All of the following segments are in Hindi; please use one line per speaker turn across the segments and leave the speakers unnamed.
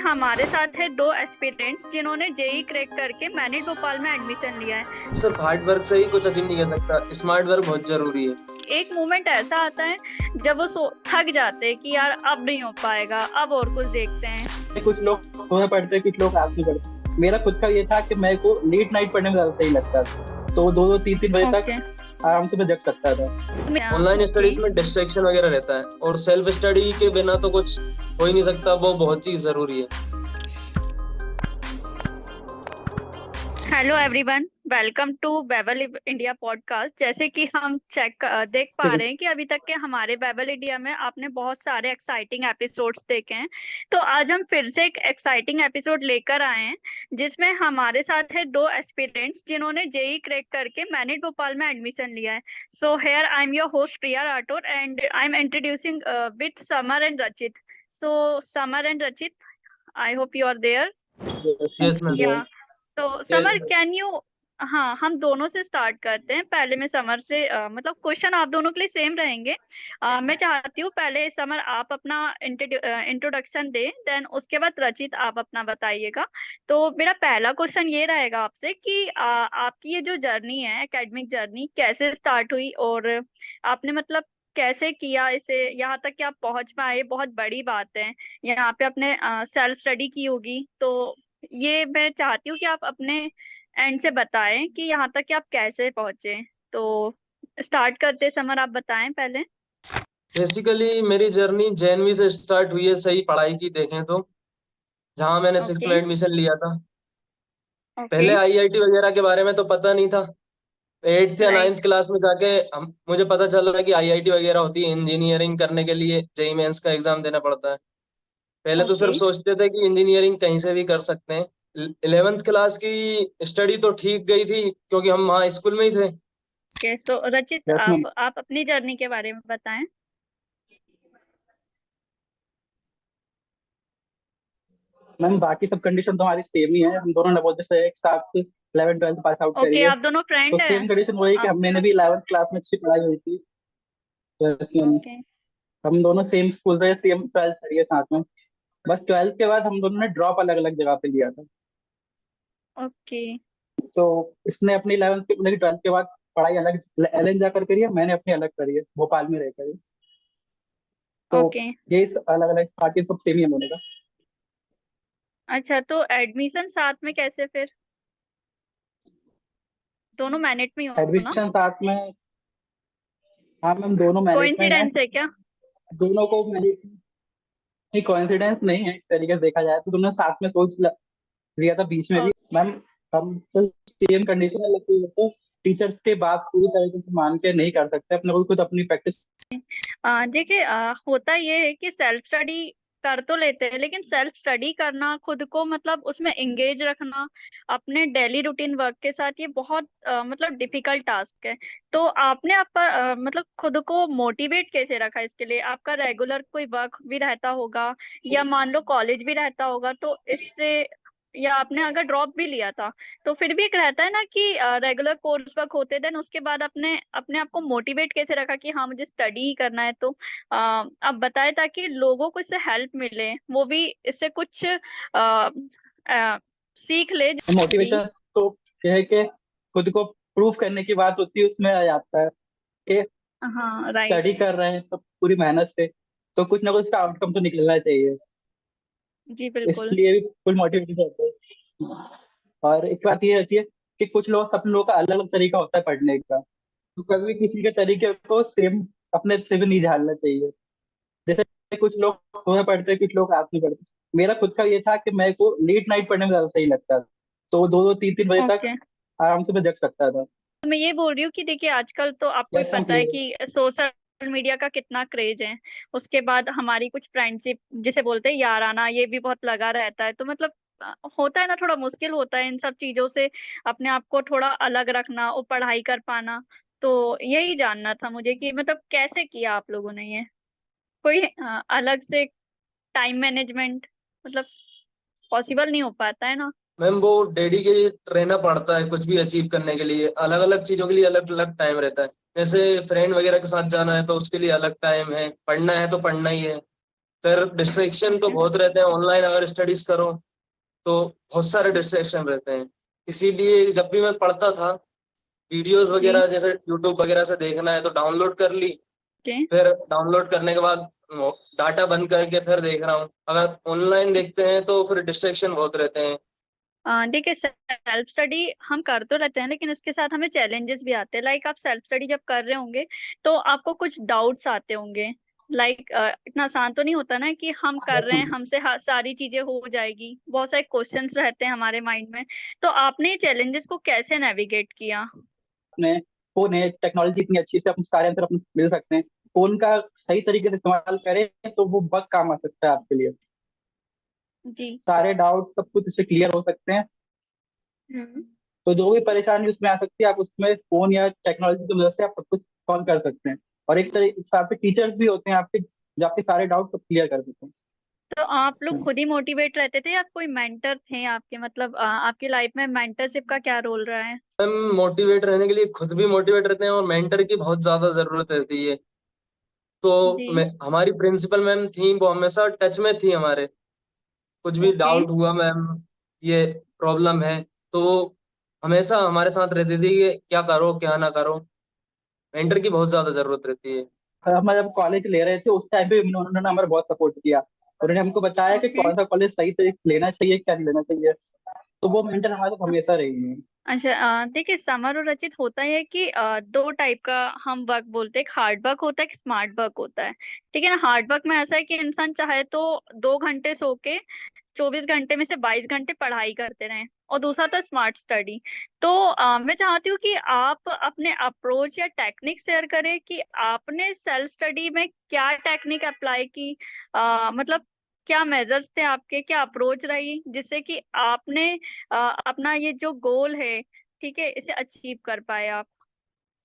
हमारे साथ है दो एस्पिरेंट्स जिन्होंने जेई क्रैक करके मैंने भोपाल में एडमिशन लिया है।
सिर्फ हार्ड वर्क से ही कुछ अचीव नहीं कर सकता, स्मार्ट वर्क बहुत जरूरी है।
एक मोमेंट ऐसा आता है जब वो थक जाते हैं कि यार अब नहीं हो पाएगा, अब और कुछ देखते हैं।
कुछ लोग सुबह पढ़ते, कुछ लोग रात में पढ़ते। मेरा खुद का ये था कि मेरे को लेट नाइट पढ़ने में ज्यादा सही लगता था, तो 2-2 3-3 बजे तक आराम से मैं जग सकता था।
ऑनलाइन स्टडीज में डिस्ट्रैक्शन वगैरह रहता है और सेल्फ स्टडी के बिना तो कुछ हो ही नहीं सकता, वो बहुत चीज जरूरी है।
Hello everyone, welcome to Babbel India podcast. जैसे कि हम देख पा रहे हैं कि अभी तक के हमारे बेबल इंडिया में आपने बहुत सारे एक्साइटिंग एपिसोड्स देखे हैं, तो आज हम फिर से एक एक्साइटिंग एपिसोड लेकर आए हैं जिसमें हमारे साथ है दो एस्पिरेंट्स जिन्होंने जेई क्रैक करके मैनेट भोपाल में एडमिशन लिया है। So here I am your host Priya Rathore and I am introducing with Samar and Rachit. So Samar and Rachit, I hope you are there.
Yes ma'am.
या तो समर कैन यू, हाँ हम दोनों से स्टार्ट करते हैं। पहले मैं समर से मतलब क्वेश्चन आप दोनों के लिए सेम रहेंगे। मैं चाहती हूँ पहले समर आप अपना इंट्रोडक्शन दें, देन उसके बाद रचित आप अपना बताइएगा। तो मेरा पहला क्वेश्चन ये रहेगा आपसे कि आपकी ये जो जर्नी है, एकेडमिक जर्नी, कैसे स्टार्ट हुई और आपने मतलब कैसे किया इसे यहाँ तक कि आप पहुंच पाए। बहुत बड़ी बात है, यहाँ पे आपने सेल्फ स्टडी की होगी, तो ये मैं चाहती हूँ कि आप अपने एंड से बताएं कि यहाँ तक कि आप कैसे पहुंचे। तो स्टार्ट करते समर, आप बताएं पहले।
बेसिकली मेरी जर्नी जेएनवी से स्टार्ट हुई है, सही पढ़ाई की देखें तो, जहाँ मैंने सिक्स्थ
ओके
में एडमिशन लिया था।
ओके।
पहले आईआईटी वगैरह के बारे में तो पता नहीं था। एट्थ या नाइन्थ
राइट।
क्लास में जाके मुझे पता चला कि आईआईटी वगैरह होती है, इंजीनियरिंग करने के लिए जेईई मेंस का एग्जाम देना पड़ता है। पहले तो
ओके
सिर्फ सोचते थे कि इंजीनियरिंग कहीं से भी कर सकते हैं। 11th क्लास की स्टडी तो ठीक गई थी क्योंकि हम वहाँ स्कूल में ही थे।
ओके। सो रचित,
यस मैम।
आप अपनी जर्नी के बारे में बताएं।
मैम बाकी सब कंडीशन तो हमारी सेम ही है, हम दोनों नवोदय से एक साथ 11th 12th पास आउट करी
ओके,
है।
आप दोनों
तो
फ्रेंड
सेम
हैं।
कंडीशन वही कि मैंने भी 11th क्लास में अच्छी पढ़ाई हुई थी। Yes, ma'am.
ओके
हम दोनों सेम स्कूल से सेम 12th करी है साथ में। बस 12th के बाद हम दोनों ने ड्रॉप अलग अलग जगह पे लिया था।
ओके
तो इसने अपनी 11th के मतलब 12th के बाद पढ़ाई अलग एलएन जाकर करी है, मैंने अपनी अलग करी है भोपाल में रहकर ही। तो
ओके।
ये अलग अलग, बाकी सब सेम ही है दोनों का।
अच्छा, तो एडमिशन साथ में कैसे फिर? दोनों मैनेट में ही हो ना?
एडमिशन साथ में, हाँ मैम दोनों मैरिट में ही है।
कोइंसिडेंस है क्या?
दोनों को मैरिट नहीं, कोइंसिडेंस नहीं है एक तरीके से देखा जाए तो, तुमने साथ में सोच लिया था बीच में भी मैम। हम तो सेम कंडीशन है, लेकिन वो तो टीचर्स के बात पूरी तरीके से मान के नहीं कर सकते, अपने को खुद अपनी प्रैक्टिस।
देखिए, होता ये है कि सेल्फ स्टडी कर तो लेते हैं, लेकिन सेल्फ स्टडी करना, खुद को मतलब उसमें एंगेज रखना अपने डेली रूटीन वर्क के साथ, ये बहुत मतलब डिफिकल्ट टास्क है। तो आपने आपका मतलब खुद को मोटिवेट कैसे रखा इसके लिए? आपका रेगुलर कोई वर्क भी रहता होगा या मान लो कॉलेज भी रहता होगा, तो इससे, या आपने अगर ड्रॉप भी लिया था तो फिर भी एक रहता है ना कि रेगुलर कोर्स वर्क होते, देन उसके बाद अपने अपने आप को मोटिवेट कैसे रखा कि हाँ मुझे स्टडी ही करना है। तो आप बताएं ताकि लोगों को इससे हेल्प मिले, वो भी इससे कुछ सीख ले भी।
मोटिवेशन तो यह है कि खुद को प्रूफ करने की बात होती है, उसमें आ जाता है कि
हाँ राइट।
स्टडी कर रहे हैं तो पूरी मेहनत से तो कुछ ना कुछ का आउटकम तो निकलना चाहिए।
जी बिल्कुल।
इसलिए भी फुल मोटिवेटेड रहते हैं। और एक बात ये रहती है कि कुछ लोग, सब लोगों का अलग अलग तरीका होता है पढ़ने का, तो कभी भी किसी के तरीके को सेम अपने से भी नहीं झाड़ना चाहिए। जैसे कुछ लोग सुबह पढ़ते, कुछ लोग रात में पढ़ते। मेरा खुद का ये था कि मेरे को लेट नाइट पढ़ने में ज्यादा सही लगता था, तो 2-2 3-3 बजे तक
ओके।
आराम से मैं जग सकता था।
तो मैं ये बोल रही हूँ कि देखिए आजकल तो आपको ही
जैसा
पता है कि सोशल मीडिया का कितना क्रेज है। उसके बाद हमारी कुछ फ्रेंडशिप जिसे बोलते हैं याराना, ये भी बहुत लगा रहता है। तो मतलब होता है ना, थोड़ा मुश्किल होता है इन सब चीजों से अपने आप को थोड़ा अलग रखना और पढ़ाई कर पाना। तो यही जानना था मुझे कि मतलब कैसे किया आप लोगों ने ये, कोई अलग से टाइम मैनेजमेंट, मतलब पॉसिबल नहीं हो पाता है ना।
मैम वो डेडिकेट रहना पड़ता है कुछ भी अचीव करने के लिए, अलग अलग चीजों के लिए अलग अलग टाइम रहता है। जैसे फ्रेंड वगैरह के साथ जाना है तो उसके लिए अलग टाइम है, पढ़ना है तो पढ़ना ही है। फिर डिस्ट्रैक्शन तो बहुत रहते हैं, ऑनलाइन अगर स्टडीज करो तो बहुत सारे डिस्ट्रैक्शन रहते हैं। इसीलिए जब भी मैं पढ़ता था, वीडियोस
जी
वगैरह जैसे यूट्यूब वगैरह से देखना है तो डाउनलोड कर ली,
ओके।
फिर डाउनलोड करने के बाद डाटा बंद करके फिर देख रहा हूँ। अगर ऑनलाइन देखते हैं तो फिर डिस्ट्रैक्शन बहुत रहते हैं।
देखिए, सेल्फ स्टडी हम कर तो रहते हैं, लेकिन इसके साथ हमें चैलेंजेस भी आते हैं। लाइक आप सेल्फ स्टडी जब कर रहे होंगे तो आपको कुछ डाउट्स आते होंगे। लाइक इतना आसान तो नहीं होता ना कि हम कर रहे हैं, हमसे सारी चीजें हो जाएगी। बहुत सारे क्वेश्चंस रहते हैं हमारे माइंड में। तो आपने चैलेंजेस को कैसे नेविगेट किया?
अपने फोन है, टेक्नोलॉजी इतनी अच्छी से अपने सारे आंसर अपने मिल सकते हैं। फोन का सही तरीके से इस्तेमाल करें तो वो बहुत काम आ सकता है आपके लिए।
जी।
सारे डाउट सब कुछ इससे क्लियर हो सकते हैं।
हम्म।
तो जो भी परेशानी उसमें आ सकती है, आप उसमें फोन या टेक्नोलॉजी की मदद से आप सब कुछ सॉल्व कर सकते हैं। और एक तरह साथ पे टीचर्स भी होते हैं आपके, जो आपके सारे डाउट सब क्लियर कर देते
तो आप लोग
हैं।
खुद ही मोटिवेट रहते थे या कोई मेंटर थे आपके? मतलब आपकी लाइफ में मेंटरशिप का क्या रोल रहा है?
हम मोटिवेट रहने के लिए खुद भी मोटिवेट रहते हैं और मेंटर की बहुत ज्यादा जरूरत रहती है। तो
जी
हमारी प्रिंसिपल मैम थी, वो हमेशा टच में थी हमारे। कुछ भी
ओके।
डाउट हुआ मैम, ये प्रॉब्लम है, तो वो हमेशा हमारे साथ रहती थी कि क्या करो क्या ना करो। मेंटर की बहुत ज्यादा जरूरत रहती है।
हम जब कॉलेज ले रहे थे उस टाइम पे उन्होंने हमारा बहुत सपोर्ट किया। उन्होंने हमको बताया कि
ओके।
कौन सा कॉलेज सही से लेना चाहिए, क्या नहीं लेना चाहिए। तो वो मेंटर हमारे साथ हमेशा रही है।
अच्छा, देखिए, समर और रचित, होता है कि दो टाइप का हम वर्क बोलते हैं। एक हार्ड वर्क होता है, एक स्मार्ट वर्क होता है। ठीक है ना? हार्ड वर्क में ऐसा है कि इंसान चाहे तो 2 घंटे सो के 24 घंटे में से 22 घंटे पढ़ाई करते रहें। और दूसरा था स्मार्ट स्टडी। तो मैं चाहती हूँ कि आप अपने अप्रोच या टेक्निक शेयर करें कि आपने सेल्फ स्टडी में क्या टेक्निक अप्लाई की। मतलब क्या मेजर्स थे आपके, क्या अप्रोच रही जिससे कि आपने अपना ये जो गोल है, ठीक है, इसे अचीव कर पाए आप।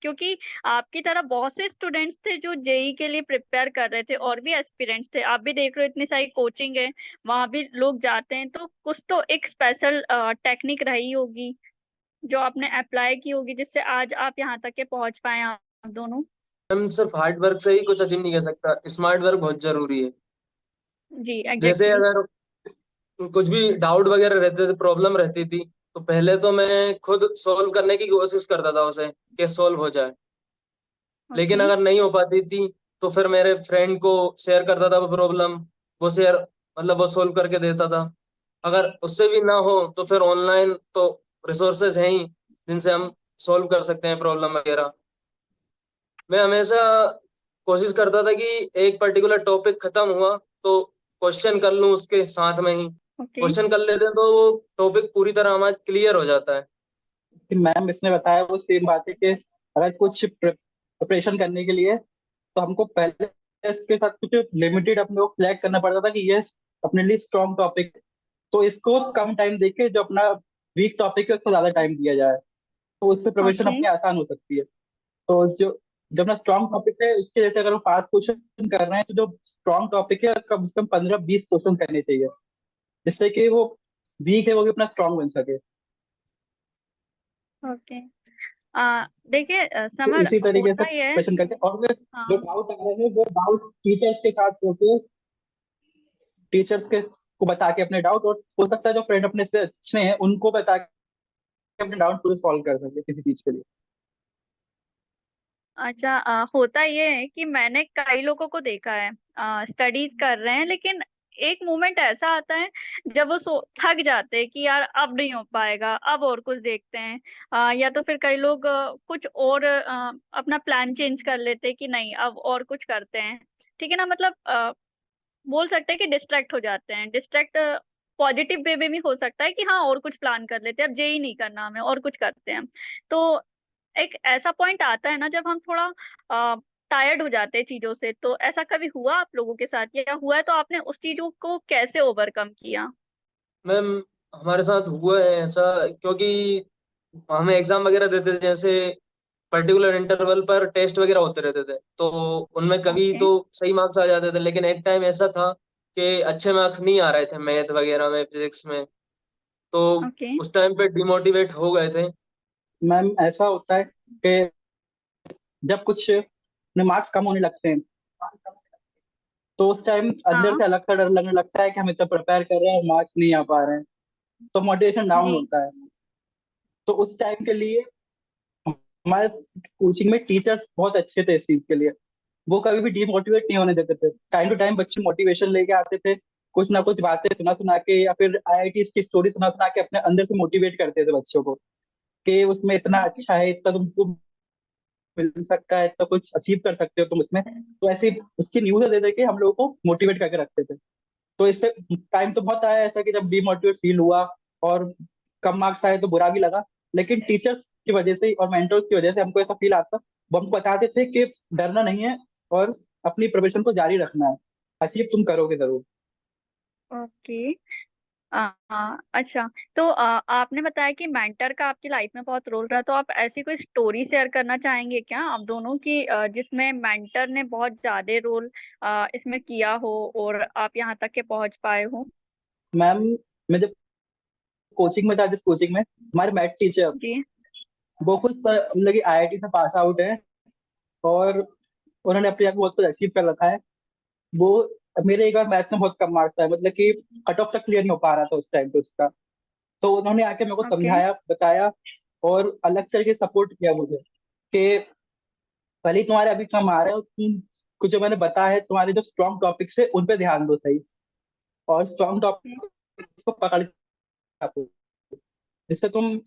क्योंकि आपकी तरह बहुत से स्टूडेंट्स थे जो जेई के लिए प्रिपेयर कर रहे थे, और भी एस्पिरेंट्स थे। आप भी देख रहे हो, इतनी सारी कोचिंग है, वहां भी लोग जाते हैं। तो कुछ तो एक स्पेशल टेक्निक रही होगी जो आपने अप्लाई की होगी, जिससे आज आप यहाँ तक के पहुंच पाए आप दोनों।
हम सिर्फ हार्ड वर्क से ही कुछ अचीव नहीं कर सकता, स्मार्ट वर्क बहुत जरूरी है।
जी
जैसे
एग्जैक्टली।
अगर कुछ भी डाउट वगैरह रहते थे, प्रॉब्लम रहती थी, तो पहले तो मैं खुद सोल्व करने की कोशिश करता था उसे, कि सोल्व हो जाए। लेकिन
ओके।
अगर नहीं हो पाती थी तो फिर मेरे फ्रेंड को शेयर करता था वो प्रॉब्लम। वो शेयर मतलब वो सोल्व करके देता था। अगर उससे भी ना हो तो फिर ऑनलाइन तो रिसोर्सेज हैं ही, जिनसे हम सोल्व कर सकते हैं प्रॉब्लम वगैरह। मैं हमेशा कोशिश करता था कि एक पर्टिकुलर टॉपिक खत्म हुआ तो क्वेश्चन कर लूं उसके साथ में ही।
ओके।
क्वेश्चन कर लेते हैं तो वो टॉपिक पूरी तरह हमारा क्लियर हो जाता है।
कि मैम इसने बताया वो सेम बात है कि अगर कुछ प्रिपरेशन करने के लिए तो हमको पहले इसके साथ कुछ लिमिटेड अपने को सिलेक्ट करना पड़ता था कि ये अपने लिए स्ट्रॉन्ग टॉपिक। तो इसको कम टाइम देके जो अपना वीक टॉपिक है उसको ज्यादा टाइम दिया जाए, तो उससे प्रिपरेशन
ओके।
अपनी आसान हो सकती है। तो जो अपना स्ट्रॉन्ग टॉपिक है उसके जैसे अगर हम 5 क्वेश्चन कर रहे हैं तो जो स्ट्रॉन्ग टॉपिक है उसका कम से कम 15-20 क्वेश्चन करने चाहिए, जिससे कि वो वीक है वो भी अपना स्ट्रॉन्ग बन सके।
ओके। देखिए,
तो
समर,
इसी तरीके से
होता ही है।
क्वेश्चन करके, और फिर जो
हाँ।
डाउट आ रहे हैं वो डाउट टीचर्स के साथ होके टीचर्स के को बता के अपने डाउट, और हो सकता है जो फ्रेंड अपने से अच्छे हैं उनको बता के अपने डाउट पूरे सॉल्व कर सके किसी चीज के लिए।
अच्छा, होता ये है कि मैंने कई लोगों को देखा है स्टडीज कर रहे हैं, लेकिन एक मोमेंट ऐसा आता है जब वो थक जाते हैं कि यार अब नहीं हो पाएगा, अब और कुछ देखते हैं। या तो फिर कई लोग कुछ और अपना प्लान चेंज कर लेते हैं कि नहीं, अब और कुछ करते हैं। ठीक है ना? मतलब बोल सकते हैं कि डिस्ट्रैक्ट हो जाते हैं। डिस्ट्रैक्ट पॉजिटिव वे में भी हो सकता है कि हाँ, और कुछ प्लान कर लेते हैं, अब जेई नहीं करना हमें, और कुछ करते हैं। तो एक ऐसा पॉइंट आता है ना जब हम थोड़ा टायर्ड हो जाते हैं चीजों से। तो ऐसा कभी हुआ आप लोगों के साथ, या हुआ है तो आपने उस चीजों को कैसे ओवरकम किया?
मैम हमारे साथ हुआ है ऐसा, क्योंकि हमें एग्जाम वगैरह देते थे, जैसे पर्टिकुलर इंटरवल पर टेस्ट वगैरह होते रहते थे, तो उनमें कभी
ओके।
तो सही मार्क्स आ जाते थे, लेकिन एक टाइम ऐसा था कि अच्छे मार्क्स नहीं आ रहे थे मैथ वगैरह में, फिजिक्स में। तो
ओके।
उस टाइम पे डिमोटिवेट हो गए थे।
मैम ऐसा होता है कि जब कुछ मार्क्स कम होने लगते हैं तो उस टाइम अंदर
हाँ
से अलग सा डर लगने लगता है कि हम इतना प्रिपेयर कर रहे हैं, मार्क्स नहीं आ पा रहे हैं, तो मोटिवेशन डाउन
जी।
होता है। तो उस टाइम के लिए हमारे कोचिंग में टीचर्स बहुत अच्छे थे इस चीज के लिए। वो कभी भी डीमोटिवेट नहीं होने देते थे, टाइम टू टाइम बच्चे मोटिवेशन लेके आते थे, कुछ ना कुछ बातें सुना सुना के या फिर आईआईटी की स्टोरी सुना सुना के अपने अंदर से मोटिवेट करते थे बच्चों को, कि उसमें इतना
ओके।
अच्छा है, इतना तुमको मिल सकता है, इतना कुछ अचीव कर सकते हो तुम इसमें। तो ऐसे उसकी न्यूज दे दे के हम लोगों को मोटिवेट करके रखते थे। तो इससे टाइम तो बहुत आया ऐसा कि जब डिमोटिवेट फील हुआ और कम मार्क्स आए तो बुरा भी लगा, लेकिन टीचर्स की वजह से और मेंटर्स की वजह से हमको ऐसा फील आता, वो हमको बताते थे कि डरना नहीं है और अपनी प्रोफेशन को जारी रखना है, अचीव तुम करोगे जरूर।
ओके। अच्छा। तो आपने बताया कि मेंटर का आपकी लाइफ में बहुत रोल रहा, तो आप ऐसी कोई स्टोरी शेयर करना चाहेंगे क्या आप दोनों की, जिसमें मेंटर ने बहुत ज्यादा रोल इसमें किया हो और आप यहाँ तक के पहुंच पाए हो?
मैम, मैं जब कोचिंग में था, जिस कोचिंग में हमारे मैथ टीचर,
जी।
वो खुद मतलब कि आईआईटी से पास आउट है और उन्होंने अपने आप को बहुत कुछ अचीव कर रखा है। वो, मेरे एक बार मैथ में बहुत कम मार्क्स आए, मतलब कि कट ऑफ तक क्लियर नहीं हो पा रहा था उस टाइम पे उसका। तो उन्होंने आके मेरे को
ओके।
समझाया, बताया और अलग तरीके से सपोर्ट किया मुझे, कि भले ही तुम्हारे अभी कम आ रहे हो, तुम कुछ जो मैंने बताया है, तुम्हारे जो स्ट्रॉन्ग टॉपिक्स है उन पे ध्यान दो सही, और स्ट्रॉन्ग टॉपिक्स को पकड़ के रखो, जिससे तुम,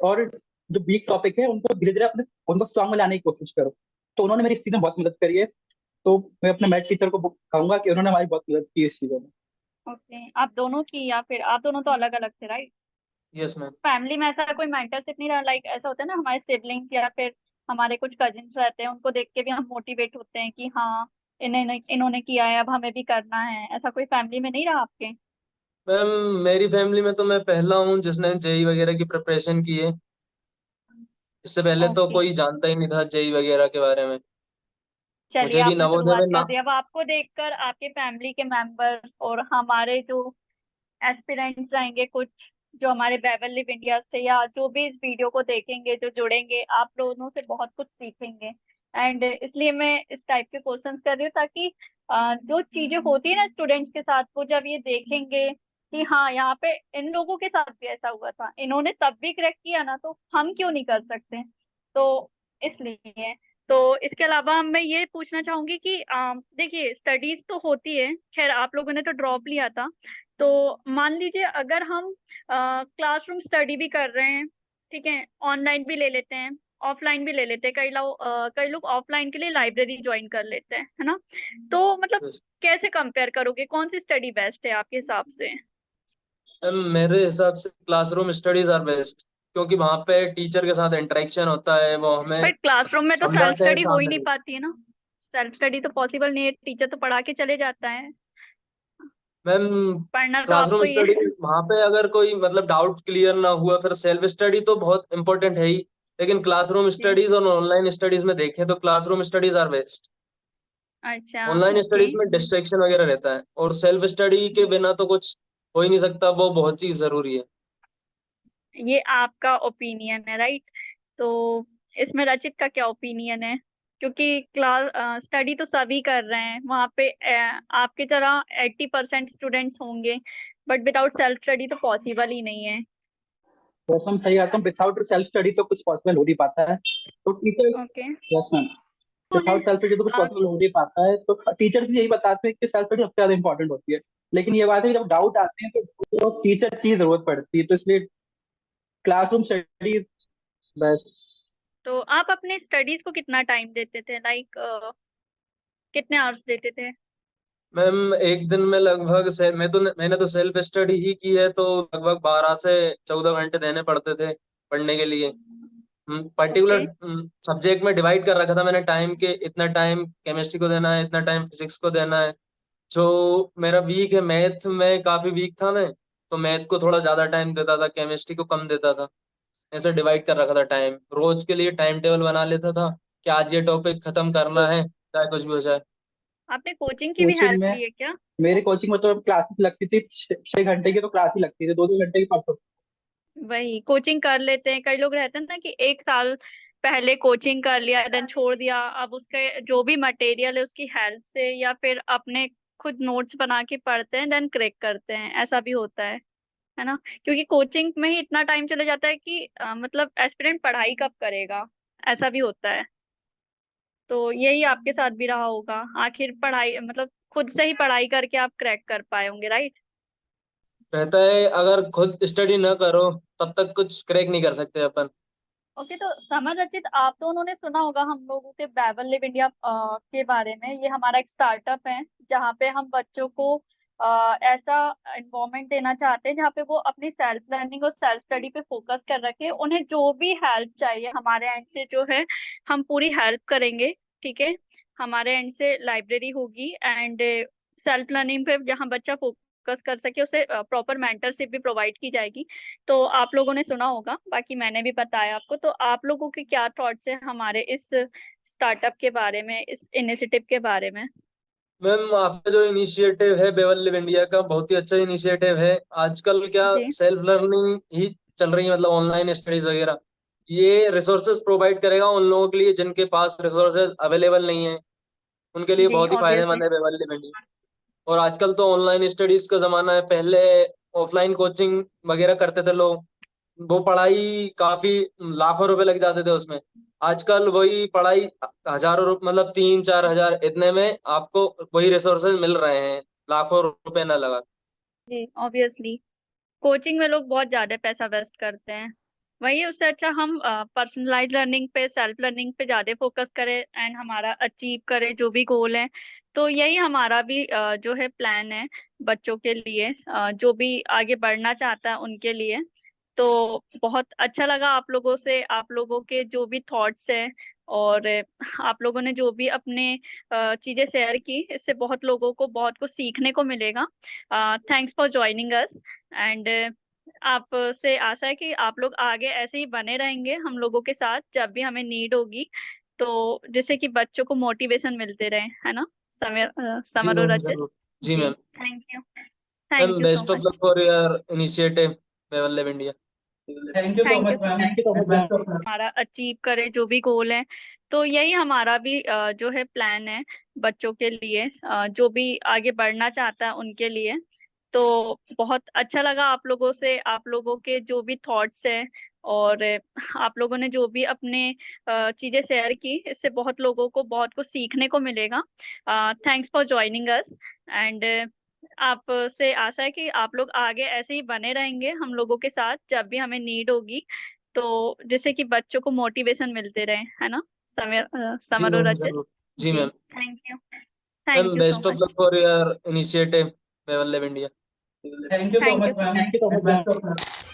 और जो वीक टॉपिक है उनको धीरे धीरे अपने उनको स्ट्रॉन्ग में लाने की कोशिश करो। तो उन्होंने मेरी इस चीज में बहुत मदद करी है। तो मैं अपने मैथ टीचर को कहूंगा कि उन्होंने हमारी बहुत मदद की इस चीजों में।
ओके, आप दोनों की, या फिर आप दोनों तो अलग अलग थे, राइट?
Yes ma'am.
फैमिली में ऐसा कोई मेंटरशिप नहीं रहा, लाइक ऐसा होता है ना, हमारे सिबलिंग्स या फिर हमारे कुछ कजिन्स रहते हैं, उनको देख के भी हम मोटिवेट होते हैं कि हाँ, इन्हें इन्होंने किया है, अब हमें भी करना है। ऐसा कोई फैमिली में नहीं रहा आपके?
मैम मेरी फैमिली में तो मैं पहला हूँ जिसने जेई वगैरह की प्रिपरेशन की है। इससे पहले तो
ओके।
कोई जानता ही नहीं था जेई वगैरह के बारे में।
चलिए,
मुझे भी
आपने
नवोदय में
शुरुआत
ना।
कर दी। अब आपको देखकर आपके फैमिली के मेंबर्स और हमारे जो एस्पिरेंट्स रहेंगे कुछ, जो हमारे बेवल लिव इंडिया से या जो भी इस वीडियो को देखेंगे, जो जुड़ेंगे, आप लोगों से बहुत कुछ सीखेंगे। एंड इसलिए मैं इस टाइप के क्वेश्चंस कर रही हूँ, ताकि जो चीजें होती है ना स्टूडेंट्स के साथ, वो जब ये देखेंगे कि हाँ, यहाँ पे इन लोगों के साथ भी ऐसा हुआ था, इन्होंने तब भी क्रैक किया ना, तो हम क्यों नहीं कर सकते? तो इसलिए, तो इसके अलावा मैं ये पूछना चाहूंगी कि देखिए, स्टडीज तो होती है, खैर आप लोगों ने तो ड्रॉप लिया था, तो मान लीजिए अगर हम क्लासरूम स्टडी भी कर रहे हैं, ठीक है, ऑनलाइन भी ले लेते हैं, ऑफलाइन भी ले लेते हैं, कई लोग ऑफलाइन के लिए लाइब्रेरी ज्वाइन कर लेते हैं, है ना? तो मतलब कैसे कंपेयर करोगे, कौन सी स्टडी बेस्ट है आपके हिसाब से?
मैम मेरे हिसाब से क्लासरूम स्टडीज आर बेस्ट, क्योंकि वहां पे टीचर के साथ इंटरेक्शन होता है, वो हमें
बट क्लासरूम में तो सेल्फ
समझाते हैं
स्टडी हो ही नहीं
सामने।
पाती है ना, सेल्फ स्टडी तो पॉसिबल नहीं है, टीचर तो पढ़ा के चले जाता है,
मैम
पढ़ना तो
क्लासरूम
आपको ही
स्टडी
है।
वहां पे अगर कोई मतलब डाउट क्लियर ना हुआ, फिर सेल्फ स्टडी तो बहुत इंपॉर्टेंट है ही। लेकिन क्लासरूम
जी।
स्टडीज और ऑनलाइन स्टडीज में देखें तो क्लासरूम स्टडीज आर बेस्ट।
अच्छा।
Online
okay.
स्टडीज में डिस्ट्रैक्शन वगैरह रहता है, और सेल्फ स्टडी के बिना तो कुछ हो ही नहीं सकता, वो बहुत चीज जरूरी है।
ये आपका ओपिनियन है, राइट? तो इसमें रचित का क्या ओपिनियन है? क्योंकि क्लास स्टडी तो सभी कर रहे हैं वहाँ पे, आपकी तरह 80% स्टूडेंट्स होंगे, बट विदाउट सेल्फ स्टडी तो पॉसिबल ही नहीं है।
तो हम सही आता हूँ, विदाउट सेल्फ स्टडी तो कुछ पॉसिबल हो नहीं पाता है। तो टीचर,
ओके।
यस मैम,
उन्हें
विदाउट सेल्फ स्टडी तो कुछ पॉसिबल हो नहीं पाता है। तो टीचर भी यही बताते हैं कि सेल्फ स्टडी सबसे ज्यादा इंपॉर्टेंट होती है। लेकिन ये बात है कि जब डाउट आते हैं तो टीचर की जरूरत पड़ती है, तो इसलिए क्लासरूम स्टडी बेस्ट।
तो आप अपने स्टडीज को कितना टाइम देते थे, लाइक कितने आवर्स देते थे?
मैम एक दिन में लगभग मैंने तो सेल्फ स्टडी ही की है, तो लगभग 12 से 14 घंटे देने पड़ते थे पढ़ने के लिए।
ओके।
पर्टिकुलर सब्जेक्ट में डिवाइड कर रखा था मैंने टाइम के, इतना टाइम केमिस्ट्री को देना है, इतना टाइम फिजिक्स को देना है। जो मेरा वीक है, मैथ में काफी वीक था मैं, तो मैथ को थोड़ा ज्यादा टाइम देता था, केमिस्ट्री को कम देता था। ऐसे डिवाइड कर रखा था टाइम, रोज के लिए टाइम टेबल बना लेता था कि आज ये टॉपिक खत्म करना है, चाहे कुछ भी हो जाए।
आपने कोचिंग की भी
कोचिंग
हेल्प
में,
ली है क्या?
मेरे कोचिंग में तो क्लासेस लगती थी 6 घंटे की, तो क्लास ही लगती थी, 2-2 घंटे की पढ़ते।
वही कोचिंग कर लेते हैं, कई लोग रहते हैं ना कि एक साल पहले कोचिंग कर लिया, देन छोड़ दिया, अब उसके जो भी मटेरियल है उसकी हेल्प से या फिर अपने खुद नोट्स बना के पढ़ते हैं देन क्रैक करते हैं, ऐसा भी होता है ना। क्योंकि कोचिंग में ही इतना टाइम चले जाता है कि मतलब एस्पिरेंट पढ़ाई कब करेगा, ऐसा भी होता है। तो यही आपके साथ भी रहा होगा, आखिर पढ़ाई मतलब खुद से ही पढ़ाई करके आप क्रैक कर पाए होंगे, राइट।
रहता है अगर खुद स्टडी ना करो तब तक कुछ क्रैक नहीं कर सकते अपन।
ओके, तो समर रचित, आप तो उन्होंने सुना होगा हम लोगों के बैबल लिव इंडिया के बारे में। ये हमारा एक स्टार्टअप है जहाँ पे हम बच्चों को ऐसा इन्वायरमेंट देना चाहते हैं जहाँ पे वो अपनी सेल्फ लर्निंग और सेल्फ स्टडी पे फोकस कर रखे। उन्हें जो भी हेल्प चाहिए हमारे एंड से जो है हम पूरी हेल्प करेंगे, ठीक है। हमारे एंड से लाइब्रेरी होगी एंड सेल्फ लर्निंग पे जहाँ बच्चा फोकस कर सके उसे प्रॉपर मेंटरशिप भी प्रोवाइड की जाएगी। तो आप लोगों ने सुना होगा, बाकी मैंने भी बताया आपको। तो आप लोगों के क्या थॉट्स हैं हमारे इस स्टार्टअप के बारे में, इस इनिशिएटिव के बारे में।
मैम आपका जो इनिशिएटिव है बेवल लिव इंडिया का बहुत ही अच्छा इनिशिएटिव है। आजकल क्या
जी
सेल्फ लर्निंग ही चल रही है, मतलब ऑनलाइन स्टडीज वगैरह। ये रिसोर्सेज प्रोवाइड करेगा उन लोगों के लिए जिनके पास रिसोर्सेज अवेलेबल नहीं है, उनके लिए
जी,
बहुत ही
ऑब्वियसली।
फायदेमंद है बेवल लिव इंडिया। और आजकल तो ऑनलाइन स्टडीज का जमाना है, पहले ऑफलाइन कोचिंग वगैरह करते थे लोग, वो पढ़ाई काफी लाखों रुपए लग जाते थे उसमें। आजकल वही पढ़ाई हजारों मतलब 3-4 हजार इतने में आपको वही रिसोर्सेज मिल रहे हैं, लाखों रुपए ना लगा।
जी, ऑब्वियसली। कोचिंग में लोग बहुत ज्यादा पैसा वेस्ट करते हैं। वही, उससे अच्छा हम पर्सनलाइज लर्निंग पे, सेल्फ लर्निंग पे ज्यादा फोकस करें एंड हमारा अचीव करें जो भी गोल है। तो यही हमारा भी जो है प्लान है बच्चों के लिए, जो भी आगे बढ़ना चाहता है उनके लिए। तो बहुत अच्छा लगा आप लोगों से, आप लोगों के जो भी थॉट्स हैं और आप लोगों ने जो भी अपने चीजें शेयर की, इससे बहुत लोगों को बहुत कुछ सीखने को मिलेगा। Thanks for joining us and आपसे आशा है कि आप लोग आगे ऐसे ही बने रहेंगे हम लोगों के साथ जब भी हमें नीड होगी। तो जिससे कि बच्चों को मोटिवेशन मिलते रहे, है ना।
जी
समर और
मैम
रचित।
जरूर। जी
जी,
ma'am.
Thank you.
Ma'am
thank you so
best of
much.
Luck for your initiative बेवल live India.
Thank you so
thank you
much
so
ma'am.
Much.
Best of luck.
हमारा अचीव करे जो भी गोल है। तो यही हमारा भी जो है प्लान है बच्चों के लिए, जो भी आगे बढ़ना चाहता है उनके लिए। तो बहुत अच्छा लगा आप लोगों से, आप लोगों के जो भी थॉट्स हैं और आप लोगों ने जो भी अपने चीजें शेयर की, इससे बहुत लोगों को बहुत कुछ सीखने को मिलेगा। Thanks for joining us and आपसे आशा है कि आप लोग आगे ऐसे ही बने रहेंगे हम लोगों के साथ जब भी हमें नीड होगी। तो जिससे कि बच्चों को मोटिवेशन मिलते रहे, है ना।
जी
समर और
मैम
रचित।
जरूर। जी
जी,
ma'am.
Thank
ma'am
you so
best of
much.
Luck for your initiative बेवल live India.
Thank you so
thank you
much
so
ma'am.
Much.
Best of luck.